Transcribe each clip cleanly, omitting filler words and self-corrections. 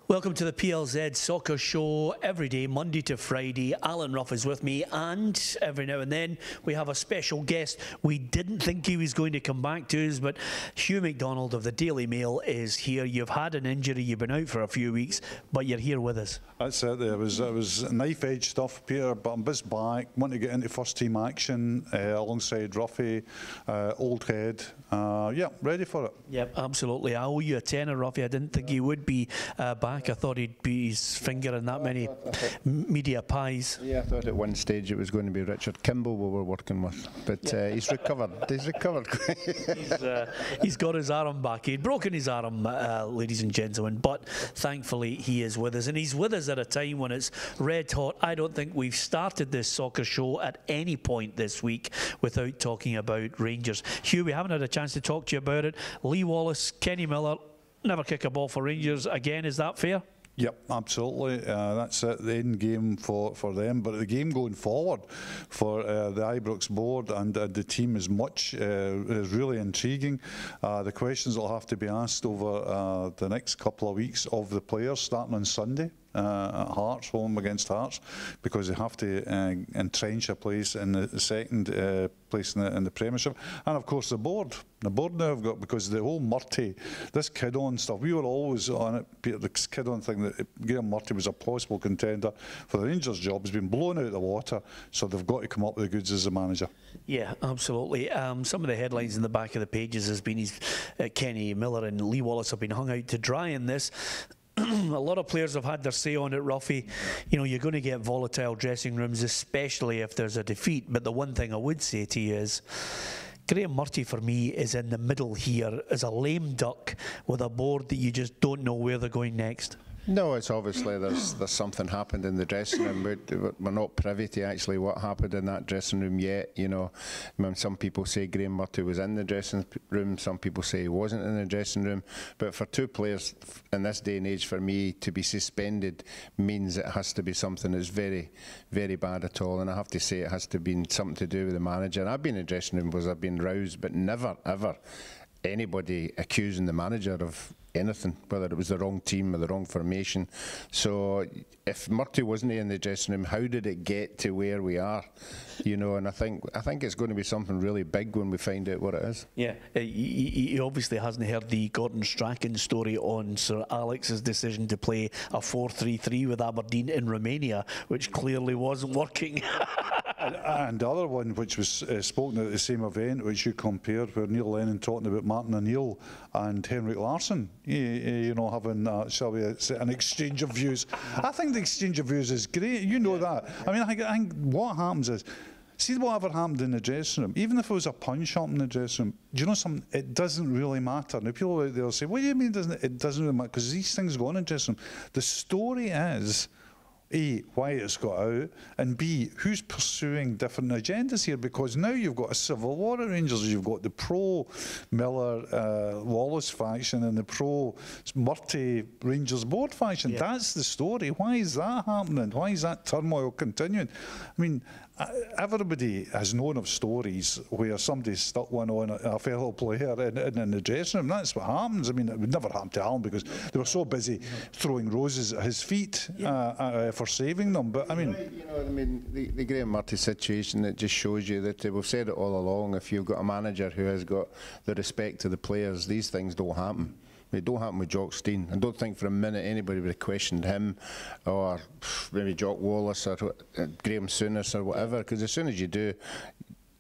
Welcome to the PLZ Soccer Show. Every day, Monday to Friday, Alan Ruff is with me, and every now and then we have a special guest. We didn't think he was going to come back to us, but Hugh McDonald of the Daily Mail is here. You've had an injury, you've been out for a few weeks, but you're here with us. That's it. It was knife-edge stuff, Peter, but I'm just back. Want to get into first-team action alongside Ruffy, old head. Yeah, ready for it. Yep, absolutely. I owe you a tenner, Ruffy. I didn't think he would be back. I thought he'd be his finger in that many media pies. Yeah, I thought at one stage it was going to be Richard Kimball we were working with, but he's recovered. He's recovered. He's got his arm back. He'd broken his arm, ladies and gentlemen, but thankfully he is with us, and he's with us at a time when it's red hot. I don't think we've started this soccer show at any point this week without talking about Rangers. Hugh, we haven't had a chance to talk to you about it. Lee Wallace, Kenny Miller, never kick a ball for Rangers again. Is that fair? Yep, absolutely. That's it, the end game for them. But the game going forward for the Ibrox board and the team is really intriguing. The questions will have to be asked over the next couple of weeks of the players, starting on Sunday at Hearts, home against Hearts, because they have to entrench a place in the second place in the Premiership. And of course the board now have got, because the whole Murty, this kid-on stuff, we were always on it, Peter, this kid-on thing, that Graham Murty was a possible contender for the Rangers job, has been blown out of the water, so they've got to come up with the goods as a manager. Yeah, absolutely. Some of the headlines in the back of the pages has been Kenny Miller and Lee Wallace have been hung out to dry in this. A lot of players have had their say on it, Ruffy. You know, you're going to get volatile dressing rooms, especially if there's a defeat. But the one thing I would say to you is, Graham Murty, for me, is in the middle here as a lame duck with a board that you just don't know where they're going next. No, it's obviously there's something happened in the dressing room. We're not privy to actually what happened in that dressing room yet. You know, I mean, some people say Graham Murty was in the dressing room, some people say he wasn't in the dressing room. But for two players in this day and age, for me, to be suspended means it has to be something that's very, very bad at all. And I have to say it has to be something to do with the manager. And I've been in the dressing room because I've been roused, but never, ever anybody accusing the manager of anything, whether it was the wrong team or the wrong formation. So if Murty wasn't in the dressing room, how did it get to where we are? You know, and I think it's going to be something really big when we find out what it is. Yeah, he obviously hasn't heard the Gordon Strachan story on Sir Alex's decision to play a 4-3-3 with Aberdeen in Romania, which clearly wasn't working. And the other one, which was spoken at the same event, which you compared, where Neil Lennon talking about Martin O'Neill and Henrik Larsson, you know, having, shall we say, an exchange of views. I think the exchange of views is great. You know that. I mean, I think what happens is, see whatever happened in the dressing room, even if it was a punch-up in the dressing room, do you know something? It doesn't really matter. Now, people out there will say, what do you mean it doesn't really matter? Because these things go on in the dressing room. The story is, A, why it's got out, and B, who's pursuing different agendas here, because now you've got a civil war at Rangers. You've got the pro-Miller Wallace faction and the pro-Murty Rangers board faction. Yeah. That's the story. Why is that happening? Why is that turmoil continuing? I mean, everybody has known of stories where somebody stuck one on a fellow player in the dressing room. That's what happens. I mean, it would never happen to Alan because they were so busy throwing roses at his feet for saving them. But I mean, the Graham Murty situation, it just shows you that we've said it all along. If you've got a manager who has got the respect to the players, these things don't happen. It don't happen with Jock Stein. I don't think for a minute anybody would have questioned him or maybe Jock Wallace or Graham Souness or whatever, because as soon as you do,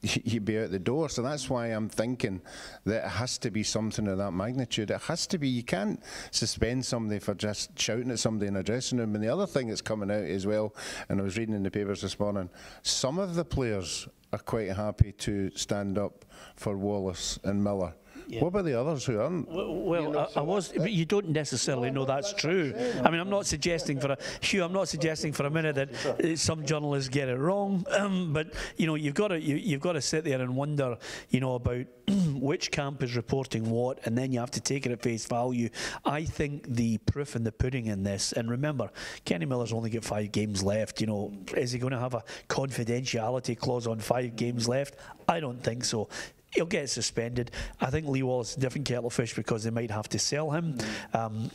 you'd be out the door. So that's why I'm thinking that it has to be something of that magnitude. It has to be. You can't suspend somebody for just shouting at somebody in a dressing room. And the other thing that's coming out as well, and I was reading in the papers this morning, some of the players are quite happy to stand up for Wallace and Miller. Yeah. What about the others who aren't? Well, you know, but you don't necessarily know that's true. I mean, I'm not suggesting for a minute that some journalists get it wrong, but you know, you've got to sit there and wonder, you know, about which camp is reporting what, and then you have to take it at face value. I think the proof in the pudding in this, and remember, Kenny Miller's only got 5 games left. You know, is he going to have a confidentiality clause on 5 games left? I don't think so. he'll get suspended. I think Lee Wallace is a different kettle of fish because they might have to sell him. And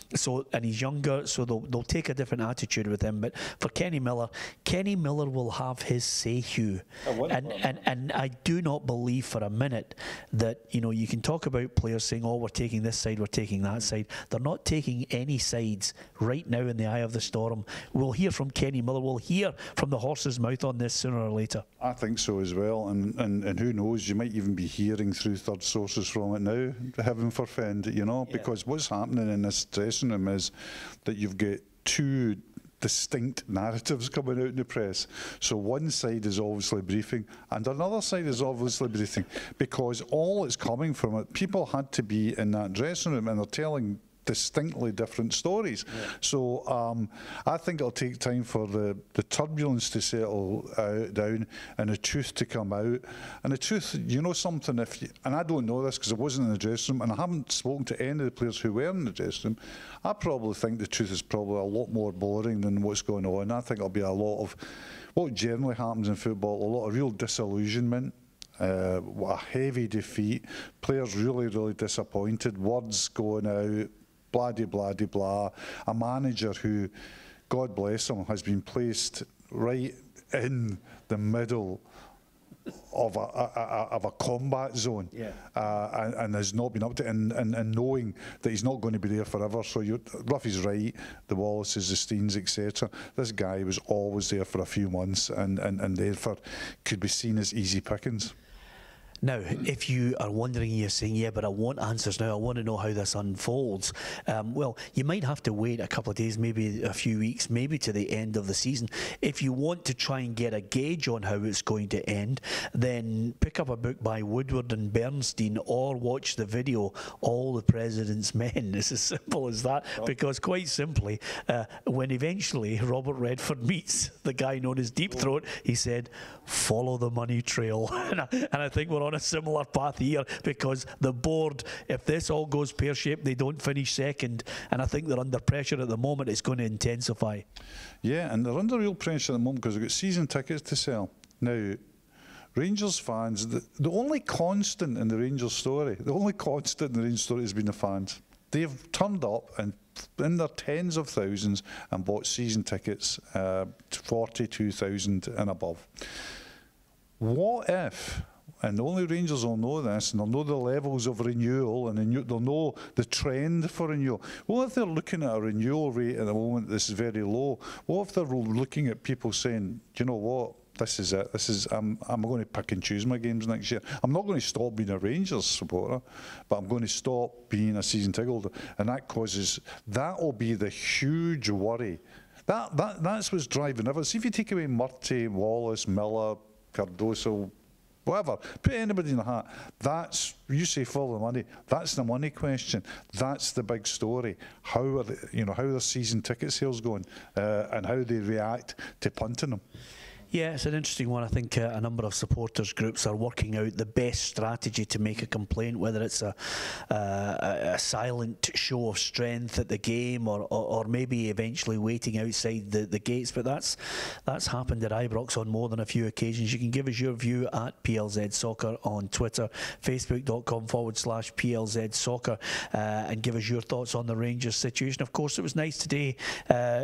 he's younger, so they'll take a different attitude with him. But for Kenny Miller will have his say, Hugh. And I do not believe for a minute that, you can talk about players saying, oh, we're taking this side, we're taking that side. They're not taking any sides right now in the eye of the storm. We'll hear from Kenny Miller. We'll hear from the horse's mouth on this sooner or later. I think so as well. And who knows, you might even be hearing through third sources from it now, heaven forfend, because what's happening in this dressing room is that you've got two distinct narratives coming out in the press. So one side is obviously briefing and another side is obviously briefing, because all that's coming from it, people had to be in that dressing room and they're telling distinctly different stories. So I think it'll take time for the turbulence to settle down and the truth to come out. And the truth, something, and I don't know this because I wasn't in the dressing room and I haven't spoken to any of the players who were in the dressing room, I probably think the truth is probably a lot more boring than what's going on. I think it'll be a lot of what generally happens in football, a lot of real disillusionment. A heavy defeat, players really, really disappointed, words going out, blah, de blah, de blah. A manager who, God bless him, has been placed right in the middle of a combat zone, and has not been up to it, and knowing that he's not going to be there forever. So Ruffy's right, the Wallaces, the Steens, etc. This guy was always there for a few months, and therefore could be seen as easy pickings. Now, if you are wondering, you're saying, yeah, but I want answers now, I want to know how this unfolds. Well, you might have to wait a couple of days, maybe a few weeks, maybe to the end of the season. If you want to try and get a gauge on how it's going to end, then pick up a book by Woodward and Bernstein or watch the video, All the President's Men. It's as simple as that, because quite simply, when eventually Robert Redford meets the guy known as Deep Throat, he said, follow the money trail. And I think we're on a similar path here, because the board, if this all goes pear-shaped, they don't finish second, and I think they're under pressure at the moment. It's going to intensify. Yeah, and they're under real pressure at the moment because they've got season tickets to sell. Now, Rangers fans, the only constant in the Rangers story, has been the fans. They've turned up and in their tens of thousands and bought season tickets, 42,000 and above. What if, and only Rangers will know this, and they'll know the levels of renewal, and they'll know the trend for renewal. What if they're looking at a renewal rate at the moment that's very low? What if they're looking at people saying, do you know what? This is it. I'm going to pick and choose my games next year. I'm not going to stop being a Rangers supporter, but I'm going to stop being a season ticket holder. And that will be the huge worry. That's what's driving everything. See, if you take away Murty, Wallace, Miller, Cardoso, whatever, put anybody in the hat, you say follow the money, that's the money question. That's the big story. How are the season ticket sales going, and how they react to punting them. Yeah, it's an interesting one. I think a number of supporters groups are working out the best strategy to make a complaint, whether it's a silent show of strength at the game, or maybe eventually waiting outside the gates. But that's happened at Ibrox on more than a few occasions. You can give us your view at PLZ Soccer on Twitter, facebook.com/PLZ Soccer, and give us your thoughts on the Rangers situation. Of course, it was nice today.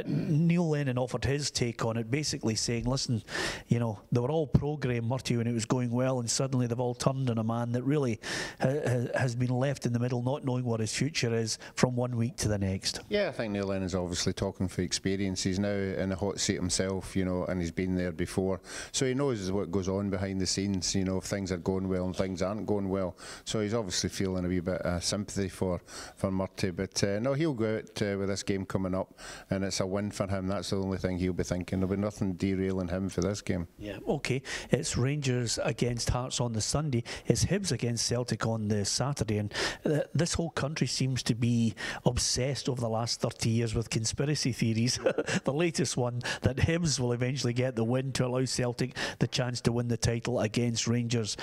Neil Lennon offered his take on it, basically saying, listen, they were all pro Graham Murty when it was going well, and suddenly they've all turned on a man that really has been left in the middle, not knowing what his future is from one week to the next. Yeah, I think Neil Lennon's obviously talking for experience. He's now in a hot seat himself, and he's been there before, so he knows what goes on behind the scenes, if things are going well and things aren't going well. So he's obviously feeling a wee bit of sympathy for Murty, but no, he'll go out with this game coming up, and it's a win for him. That's the only thing he'll be thinking. There'll be nothing derailing him for this game. Yeah, okay. It's Rangers against Hearts on the Sunday. It's Hibs against Celtic on the Saturday. And this whole country seems to be obsessed over the last 30 years with conspiracy theories. The latest one, that Hibs will eventually get the win to allow Celtic the chance to win the title against Rangers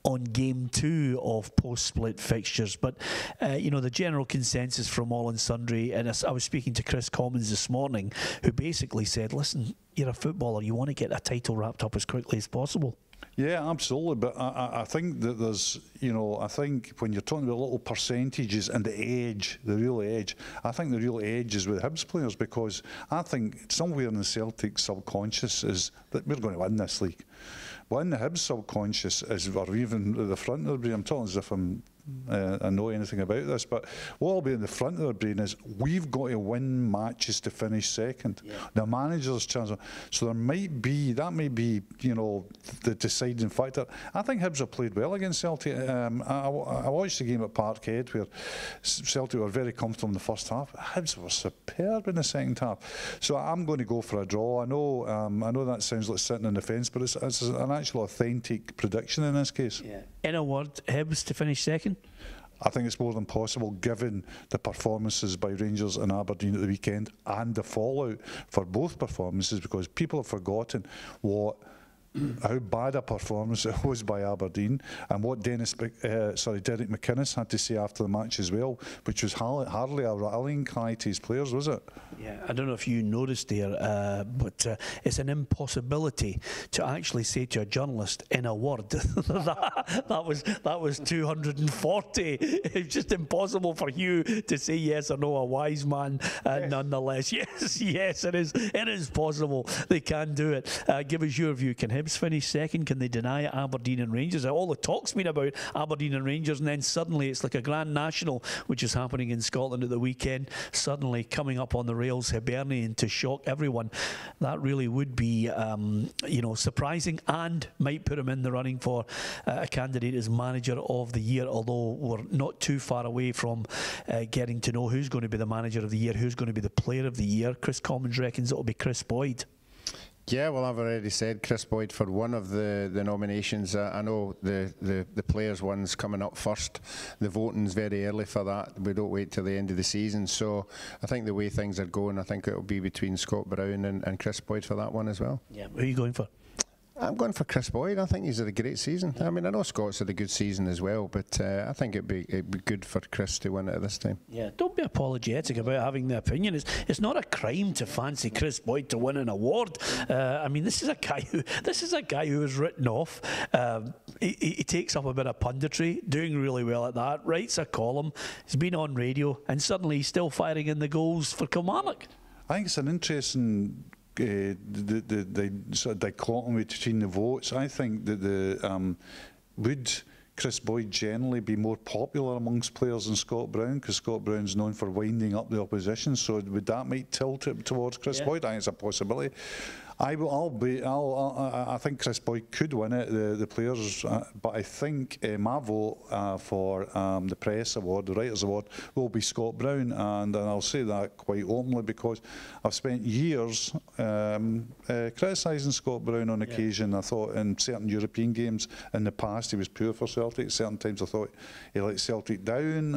on game 2 of post-split fixtures. But the general consensus from all and sundry, and I was speaking to Chris Commons this morning, who basically said, listen, you're a footballer, you want to get a title wrapped up as quickly as possible. Yeah, absolutely. But I think that there's, I think when you're talking about little percentages and the edge, the real edge, I think the real edge is with Hibs players, because I think somewhere in the Celtic subconscious is that we're going to win this league. But in the Hibs subconscious is, or even at the front of the brain, I'm talking as if I know anything about this, but what will be in the front of their brain is we've got to win matches to finish second. Yeah. The manager's chance. So that might be, the deciding factor. I think Hibs have played well against Celtic. I watched the game at Parkhead where Celtic were very comfortable in the first half. Hibs were superb in the second half. So I'm going to go for a draw. I know that sounds like sitting on the fence, but it's an actual authentic prediction in this case. Yeah. In a word, Hibs to finish second? I think it's more than possible given the performances by Rangers and Aberdeen at the weekend and the fallout for both performances, because people have forgotten how bad a performance it was by Aberdeen and what Derek McInnes had to say after the match as well, which was hardly a rallying cry to his players, was it? Yeah, I don't know if you noticed there, but it's an impossibility to actually say to a journalist in a word that was 240. It's just impossible for you to say yes or no. A wise man, nonetheless. Yes, it is. It is possible. They can do it. Give us your view. Can Hibs finish second? Can they deny it? Aberdeen and Rangers? All the talk's been about Aberdeen and Rangers, and then suddenly it's like a Grand National, which is happening in Scotland at the weekend, suddenly coming up on the rails, Hibernian, to shock everyone. That really would be surprising, and might put him in the running for a candidate as manager of the year, although we're not too far away from getting to know who's going to be the manager of the year, who's going to be the player of the year. Chris Commons reckons it'll be Chris Boyd. Yeah, well, I've already said Chris Boyd for one of the nominations. I know the players' one's coming up first. The voting's very early for that. We don't wait till the end of the season. So I think the way things are going, I think it'll be between Scott Brown and Chris Boyd for that one as well. Yeah, who are you going for? I'm going for Chris Boyd. I think he's had a great season. I mean, I know Scott's had a good season as well, but I think it'd be good for Chris to win it at this time. Yeah, don't be apologetic about having the opinion. It's not a crime to fancy Chris Boyd to win an award. I mean, this is a guy who was written off. He takes up a bit of punditry, doing really well at that. Writes a column. He's been on radio, and suddenly he's still firing in the goals for Kilmarnock. I think it's an interesting the sort of dichotomy between the votes. I think that would Chris Boyd generally be more popular amongst players than Scott Brown, because Scott Brown's known for winding up the opposition. So would that might tilt it towards Chris Boyd? I think it's a possibility. I think Chris Boyd could win it, the players, but I think my vote for the Press Award, the Writers Award, will be Scott Brown, and I'll say that quite openly because I've spent years criticising Scott Brown on occasion. I thought in certain European games in the past he was poor for Celtic. Certain times I thought he let Celtic down,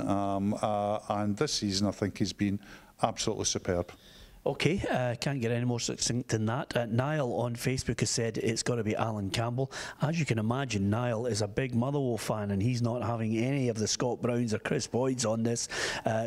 and this season I think he's been absolutely superb. Okay, can't get any more succinct than that. Niall on Facebook has said it's got to be Alan Campbell. As you can imagine, Niall is a big Motherwell fan and he's not having any of the Scott Browns or Chris Boyds on this.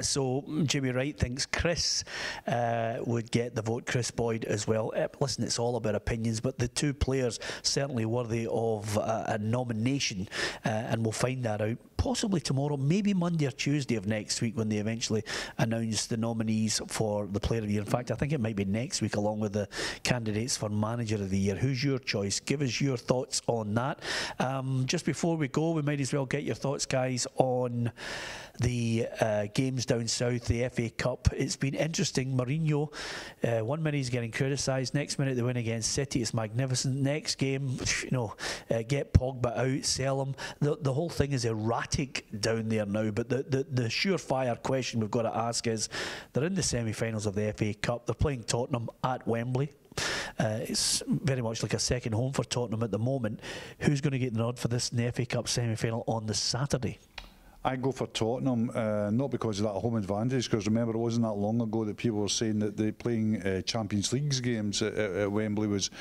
So Jimmy Wright thinks Chris would get the vote, Chris Boyd as well. Listen, it's all about opinions, but the two players certainly worthy of a nomination, and we'll find that out possibly tomorrow, maybe Monday or Tuesday of next week when they eventually announce the nominees for the Player of the Year. In fact, I think it might be next week along with the candidates for Manager of the Year. Who's your choice? Give us your thoughts on that. Just before we go, we might as well get your thoughts, guys, on the games down south, the FA Cup. It's been interesting. Mourinho, 1 minute he's getting criticised, next minute they win against City, it's magnificent. Next game, get Pogba out, sell him. The whole thing is erratic down there now, but the surefire question we've got to ask is, they're in the semi-finals of the FA Cup, they're playing Tottenham at Wembley. It's very much like a second home for Tottenham at the moment. Who's going to get the nod for this in the FA Cup semi-final on the Saturday? I go for Tottenham, not because of that home advantage, because remember it wasn't that long ago that people were saying that they playing Champions League games at Wembley was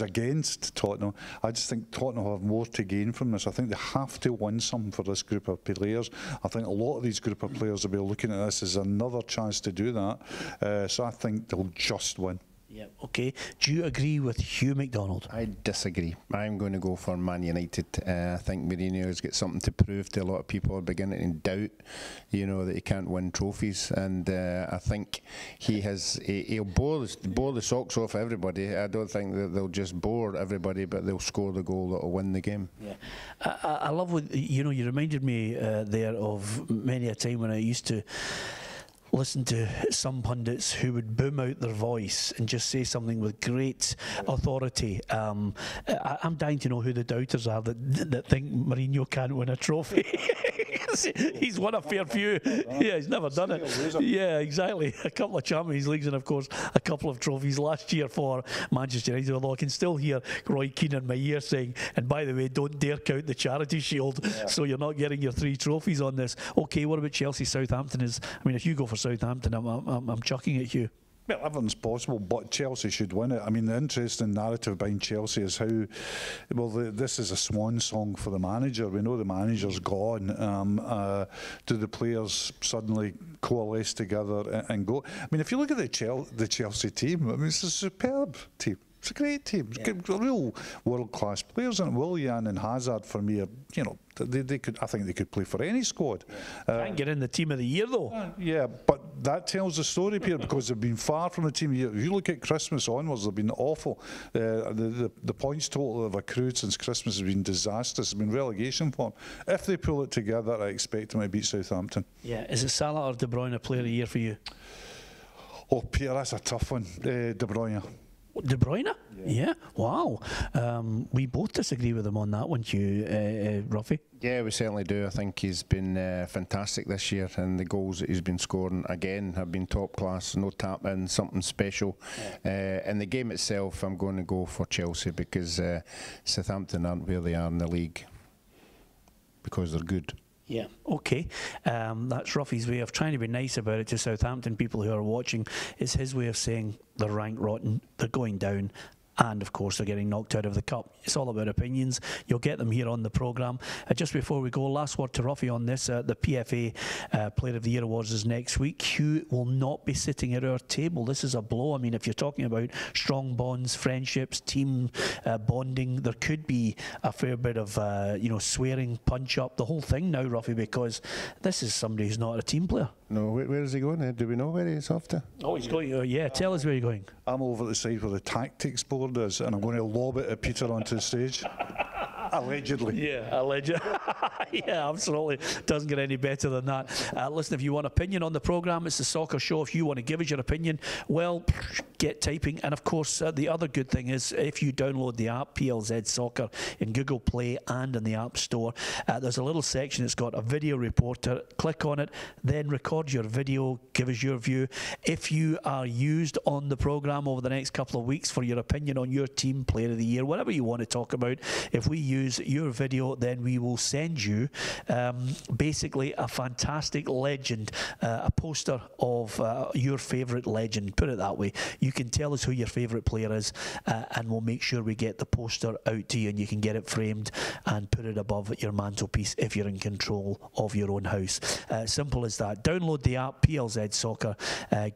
against Tottenham. I just think Tottenham have more to gain from this. I think they have to win something for this group of players. I think a lot of these group of players will be looking at this as another chance to do that. So I think they'll just win. Yeah, okay. Do you agree with Hugh McDonald? I disagree. I'm going to go for Man United. I think Mourinho's got something to prove to a lot of people who are beginning to doubt, that he can't win trophies. And I think he'll bore the socks off everybody. I don't think that they'll just bore everybody, but they'll score the goal that'll win the game. Yeah, I love what you reminded me there of many a time when I used to listen to some pundits who would boom out their voice and just say something with great authority. I'm dying to know who the doubters are that think Mourinho can't win a trophy. He's won a fair few. Yeah, he's never done it. Yeah, exactly. A couple of Champions Leagues and, of course, a couple of trophies last year for Manchester United. Although I can still hear Roy Keane in my ear saying, and by the way, don't dare count the Charity Shield, so you're not getting your 3 trophies on this. Okay, what about Chelsea? Southampton is, if you go for Southampton, I'm chucking at you. Well, everything's possible, but Chelsea should win it. The interesting narrative behind Chelsea is how, this is a swan song for the manager. We know the manager's gone. Do the players suddenly coalesce together and go? If you look at the Chelsea team, it's a superb team. It's a great team. It's real world-class players, and Willian and Hazard for me are, they could. I think they could play for any squad. Can't get in the team of the year though. Yeah, but that tells the story, Peter, because they've been far from the team of the year. If you look at Christmas onwards, they've been awful. The points total they've accrued since Christmas has been disastrous. It's been relegation form. If they pull it together, I expect them to beat Southampton. Yeah, is it Salah or De Bruyne a player of the year for you? Oh, Peter, that's a tough one. De Bruyne. De Bruyne? Yeah. Wow. We both disagree with him on that one, Hugh, Ruffy. Yeah, we certainly do. I think he's been fantastic this year, and the goals that he's been scoring again have been top class. No tap in, something special. In the game itself, I'm going to go for Chelsea because Southampton aren't where they are in the league because they're good. Yeah, okay. That's Ruffy's way of trying to be nice about it to Southampton people who are watching. It's his way of saying they're ranked rotten, they're going down, and of course they're getting knocked out of the cup. It's all about opinions. You'll get them here on the programme. Just before we go, last word to Ruffy on this. The PFA Player of the Year Awards is next week. Hugh will not be sitting at our table. This is a blow. If you're talking about strong bonds, friendships, team bonding, there could be a fair bit of swearing, punch up, the whole thing now, Ruffy, because this is somebody who's not a team player. No, where is he going? Do we know where he's off to? Oh, he's going. Yeah, tell us where you're going. I'm over the side where the tactics board is, and I'm going to lob it at Peter onto the stage. Allegedly. Yeah, allegedly. Yeah, absolutely. Doesn't get any better than that. Listen, if you want opinion on the programme, it's the Soccer Show. If you want to give us your opinion, well, get typing. And of course, the other good thing is if you download the app, PLZ Soccer, in Google Play and in the App Store, there's a little section that's got a video reporter. Click on it, then record your video, give us your view. If you are used on the programme over the next couple of weeks for your opinion on your team player of the year, whatever you want to talk about, if we use your video, then we will send you basically a fantastic legend, a poster of your favourite legend, put it that way. You can tell us who your favourite player is, and we'll make sure we get the poster out to you, and you can get it framed and put it above your mantelpiece if you're in control of your own house. Simple as that. Download the app, PLZ Soccer.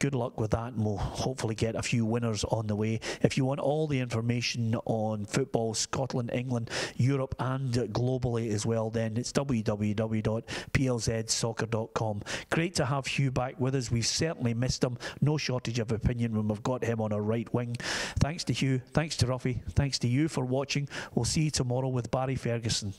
Good luck with that, and we'll hopefully get a few winners on the way. If you want all the information on football, Scotland, England, Europe and globally as well, then it's www.plzsoccer.com. Great to have Hugh back with us. We've certainly missed him. No shortage of opinion when we've got him on our right wing. Thanks to Hugh, thanks to Ruffy, thanks to you for watching. We'll see you tomorrow with Barry Ferguson.